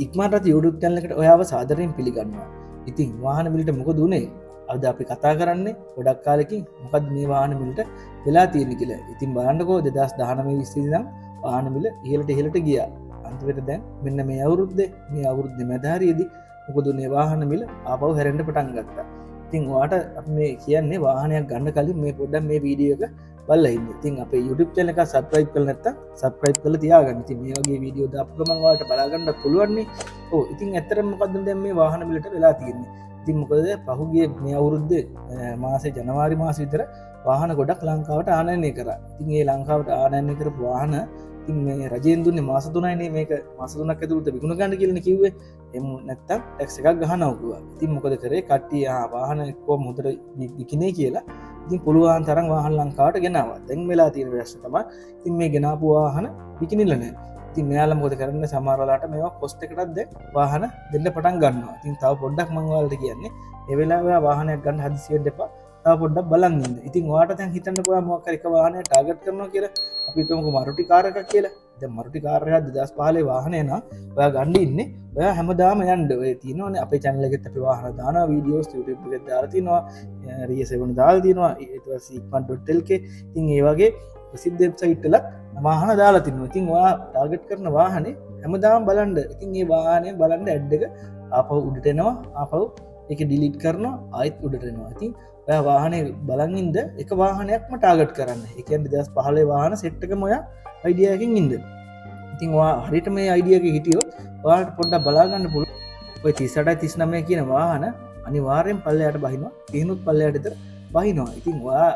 ඉක්මනට YouTube channel එකට ඔයාව සාදරයෙන් පිළිගන්නවා. ඉතින් වාහන මිලට මොකද උනේ? අද අපි කතා කරන්නේ ගොඩක් කාලෙකින් මොකද්ද මේ වාහන මිලට වෙලා තියෙන්නේ කියලා. ඉතින් බලන්නකෝ 2019 20 ඉඳන් වාහන මිල ඉහළට ගියා. අන්තිමට දැන් මෙන්න මේ අවුරුද්දේ මැද හරියේදී මොකද උනේ වාහන මිල ආපහු හැරෙන්න පටන් ගත්තා. ඉතින් ඔයාට අපි මේ කියන්නේ වාහනයක් ගන්න කලින් මේ පොඩ්ඩක් මේ වීඩියෝ එක බලලා ඉන්න. ඉතින් අපේ YouTube channel එක subscribe කරලා නැත්නම් subscribe කරලා තියාගන්න. ඉතින් මේ වගේ වීඩියෝ දාපු ගමන් ඔයාලට බලා ගන්නත් පුළුවන් නේ. ඔව් ඉතින් ඇත්තටම මොකද්ද දැන් මේ වාහන මිලට වෙලා තියෙන්නේ? ඉතින් මොකද පහුගිය මේ අවුරුද්දේ මාසේ ජනවාරි මාසෙ විතර වාහන ගොඩක් ලංකාවට ආනයනය කරා. ඉතින් මේ ලංකාවට ආනයනය කරපු වාහන ඉතින් මේ රජයෙන් දුන්නේ මාස 3යිනේ මේක මාස 3ක් ඇතුළත විකුණ ගන්න කියලානේ කිව්වේ. එහෙම නැත්තම් ටැක්ස් එකක් ගහනවා කිව්වා. ඉතින් මොකද කරේ? කට්ටිය වාහන කොහොම හොඳට විකිනේ කියලා ඉතින් පුළුවන් තරම් වාහන ලංකාවට ගෙනාවා. දැන් වෙලා තියෙන ප්‍රශ්න තමයි ඉතින් මේ ගෙනාපු වාහන විකිනිලා නැහැ. ඉතින් මෙයාලා මොකද කරන්නේ? සමහර වෙලාවට මේවා කොස්ට් එකටත් දැන් වාහන දෙන්න පටන් ගන්නවා. ඉතින් තව පොඩ්ඩක් මම ඔයාලට කියන්නේ මේ වෙලාවේ වාහනයක් ගන්න හදිසි වෙන්න එපා. තව පොඩ්ඩක් බලන් ඉන්න. ඉතින් ඔයාට දැන් හිතන්නකෝ ඔයා මොකක් හරි එක වාහනයක් ටාගට් කරනවා කියලා. අපි හිතමුකෝ මරුටි කාර් එකක් කියලා. දැන් මරුටි කාර් එකක් 2015 වාහනේ නා ඔයා ගන්න ඉන්නේ. ඔයා හැමදාම යන්න ඔය තියෙනවානේ අපේ channel එකෙත් අපි වාහන දානවා වීඩියෝස් YouTube එකේ දාලා තිනවා. RS7 දාලා තිනවා. ඊට පස්සේ ikman.lk. ඉතින් ඒ වගේ ප්‍රසිද්ධ වෙබ්සයිට් වල වාහන දාලා තිනවා. ඉතින් ඔයා ටාගට් කරන වාහනේ හැමදාම බලන්න. ඉතින් මේ වාහනේ බලන්න ඇඩ් එක ආපහු උඩට එනවා. ආපහු ඒක ඩිලීට් කරනවා. ආයෙත් උඩට එනවා. ඉතින් ඔයා වාහනේ බලන් ඉඳ එක වාහනයක්ම ටාගට් කරන්න. ඒ කියන්නේ 2015 වාහන සෙට් එකම ඔයා අයිඩියා එකකින් ඉන්න. ඉතින් ඔයා හරියට මේ අයිඩියා එකේ හිටියොත් ඔයාලට පොඩ්ඩක් බලා ගන්න පුළුවන්. ඔය 38 39 කියන වාහන අනිවාර්යෙන් පල්ලයට බහිනවා. 30නුත් පල්ලයට විතර බහිනවා. ඉතින් ඔයා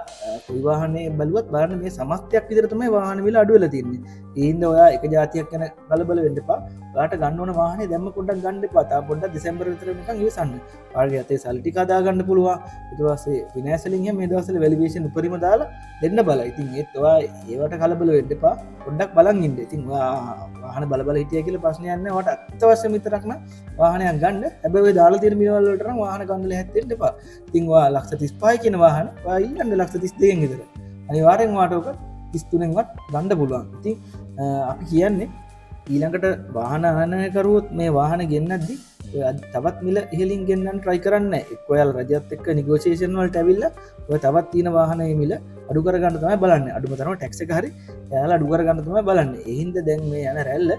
කොයි වාහනේ බැලුවත් බලන්න මේ සමස්තයක් විතර තමයි වාහන මිල අඩු වෙලා තියෙන්නේ. ඒ හින්දා ඔයා එක જાතියක් ගැන කලබල වෙන්න එපා. ඔයාට ගන්න ඕන වාහනේ දැම්ම පොඩ්ඩක් ගන්න එපා. තා පොඩ්ඩක් දෙසැම්බර් විතර නිකන් ඉවසන්න. ඔයාලගේ අතේ සල්ලි ටික අදා ගන්න පුළුවන්. ඊට පස්සේ ෆිනෑන්ස් වලින් එහෙම මේ දවස්වල වැලියේෂන් උපරිම දාලා දෙන්න බලා. ඉතින් ඒත් ඔයා ඒවට කලබල වෙන්න එපා. පොඩ්ඩක් බලන් ඉන්න. ඉතින් ඔයා වාහන බල හිටියා කියලා ප්‍රශ්නයක් නැහැ. ඔයාට අත්‍යවශ්‍ය විතරක් නම් වාහනයක් ගන්න. හැබැයි ඔය දාලා තියෙන මිලවල වලට නම් වාහන ගන්න ලැහැත් වෙන්න එපා. ඉතින් ඔයා 35 කියන වාහන ඔයා ඊළඟ 32කින් විතර. අනිවාර්යෙන් ඔයාට ඔක 33න් වත් ගන්න පුළුවන්. ඉතින් අපි කියන්නේ ඊළඟට වාහන ආනයනය කරුවොත් මේ වාහන ගෙන්නද්දි තවත් මිල ඉහළින් ගෙන්නන්න try කරන්න නැහැ. එක්ක ඔයාලා රජයත් එක්ක negotiation වලට ඇවිල්ලා ඔය තවත් තියෙන වාහනේ මිල අඩු කරගන්න තමයි බලන්නේ. අඩුම තරම ටැක්ස් එක හරි එයාලා අඩු කරගන්න තමයි බලන්නේ. ඒ හින්දා දැන් මේ යන රැල්ල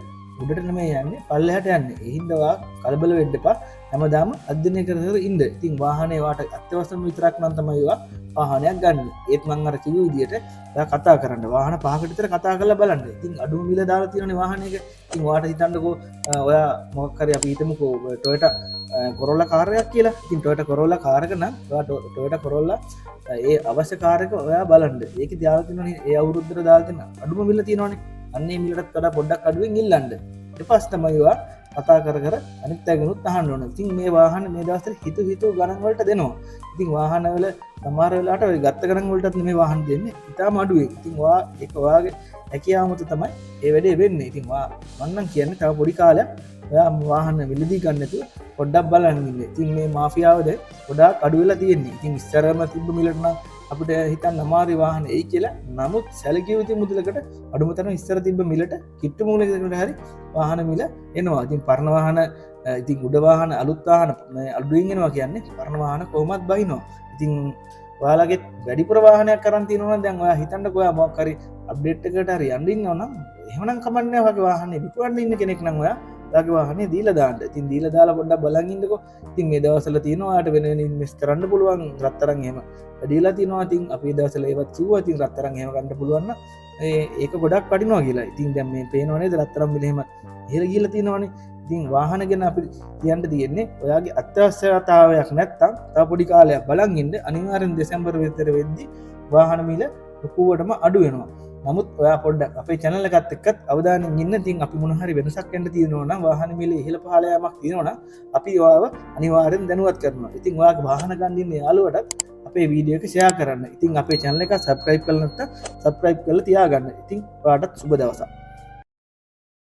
උඩට නෙමෙයි යන්නේ පල්ලෙහාට යන්නේ. ඒ හින්දා ඔයා කලබල වෙන්න එපා. හැමදාම අධ්‍යයනය කර ඉන්න. ඉතින් වාහනේ වාට අත්‍යවශ්‍යම විතරක් නම් තමයි ඔයා වාහනයක් ගන්න. ඒත් මම අර කිව්ව විදිහට ඔයා කතා කරන්න. වාහන පහකට විතර කතා කරලා බලන්න. ඉතින් අඩුම මිල දාලා තියෙනනේ වාහනයක. ඉතින් ඔයාට හිතන්නකෝ ඔයා මොකක් හරි අපි හිතමුකෝ Toyota Corolla කාර් එකක් කියලා. ඉතින් Toyota Corolla කාර් එක නම් ඔයා Toyota Corolla ඒ අවශ්‍ය කාර් එක ඔයා බලන්න. ඒකේ දාලා තියෙනනේ ඒ අවුරුද්දට දාලා තියෙන අඩුම මිල තියෙනවනේ. අන්නේ මිලටත් වඩා පොඩ්ඩක් අඩුවෙන් ඉල්ලන්න. ඊට පස්සේ තමයි ඔයා කතා කර අනිත් අයගෙනුත් අහන්න ඕන. ඉතින් මේ වාහන මේ දවස්වල හිතු ගණන් වලට දෙනවා. ඉතින් වාහන වල සමහර වෙලාවට ඔය ගත්ත ගණන් වලටත් නෙමෙයි වාහන දෙන්නේ. ඉතාලම අඩුවේ. ඉතින් ඒක ඔයාගේ හැකියාව මත තමයි ඒ වැඩේ වෙන්නේ. ඉතින් මම නම් කියන්නේ තව පොඩි කාලයක් ඔයා වාහන මිලදී ගන්න නැතුව පොඩ්ඩක් බලන්න ඉන්න. ඉතින් මේ මාෆියාව දැන් ගොඩාක් අඩු වෙලා තියෙන්නේ. ඉතින් ඉස්සරම තිබ්බ මිලට නම් අපිට හිතන්න අමාරු වාහන එයි කියලා. නමුත් සැලකිය යුතු මුදලකට අඩුම තරම ඉස්සර තිබ්බ මිලට කිට්ටු මූලයකට හරි වාහන මිල එනවා. ඉතින් පරණ වාහන ඉතින් උඩ වාහන අලුත් වාහන අඩුවෙන් එනවා කියන්නේ පරණ වාහන කොහොමත් බහිනවා. ඉතින් ඔයාලගේ වැඩිපුර වාහනයක් කරන් තියෙනවා නම් දැන් ඔයා හිතන්නකෝ ඔයා මොකක් හරි අප්ඩේට් එකකට හරි යන්න ඉන්නවා නම් එහෙමනම් කමන්නේ ඔයාගේ වාහනේ විකුණන්න ඉන්න කෙනෙක් නම් ඔයාගේ වාහනේ දීලා දාන්න. ඉතින් දීලා දාලා පොඩ්ඩක් බලන් ඉන්නකෝ. ඉතින් මේ දවස්වල තියෙනවා ඔයාට වෙන වෙන ඉන්වෙස්ට් කරන්න පුළුවන් රත්තරන් එහෙම වැඩිලා තියෙනවා. ඉතින් අපි දවස්වල ඒවත් කිව්වා. ඉතින් රත්තරන් එහෙම ගන්න පුළුවන් නම් ඒක ගොඩක් වටිනවා කියලා. ඉතින් දැන් මේ පේනව නේද රත්තරන් මිල එහෙම ඉහළ ගිහලා තියෙනවනේ. ඉතින් වාහන ගැන අපිට කියන්න තියෙන්නේ ඔයාගේ අත්‍යවශ්‍යතාවයක් නැත්තම් තව පොඩි කාලයක් බලන් ඉන්න. අනිවාර්යෙන් දෙසැම්බර් විතර වෙද්දි වාහන මිල ලොකුවටම අඩු වෙනවා. නමුත් ඔයා පොඩ්ඩක් අපේ channel එකත් එක්කත් අවධානයෙන් ඉන්න. ඉතින් අපි මොන හරි වෙනසක් වෙන්න තියෙනවා නම් වාහන මිල ඉහළ පහළ යාමක් තියෙනවා නම් අපි ඔයාව අනිවාර්යෙන් දැනුවත් කරනවා. ඉතින් ඔයාගේ වාහන ගන්න ඉන්න යාළුවටත් අපේ වීඩියෝ එක ෂෙයා කරන්න. ඉතින් අපේ channel එක subscribe කරලා නැත්නම් subscribe කරලා තියාගන්න. ඉතින් ඔයාටත් සුබ දවසක්.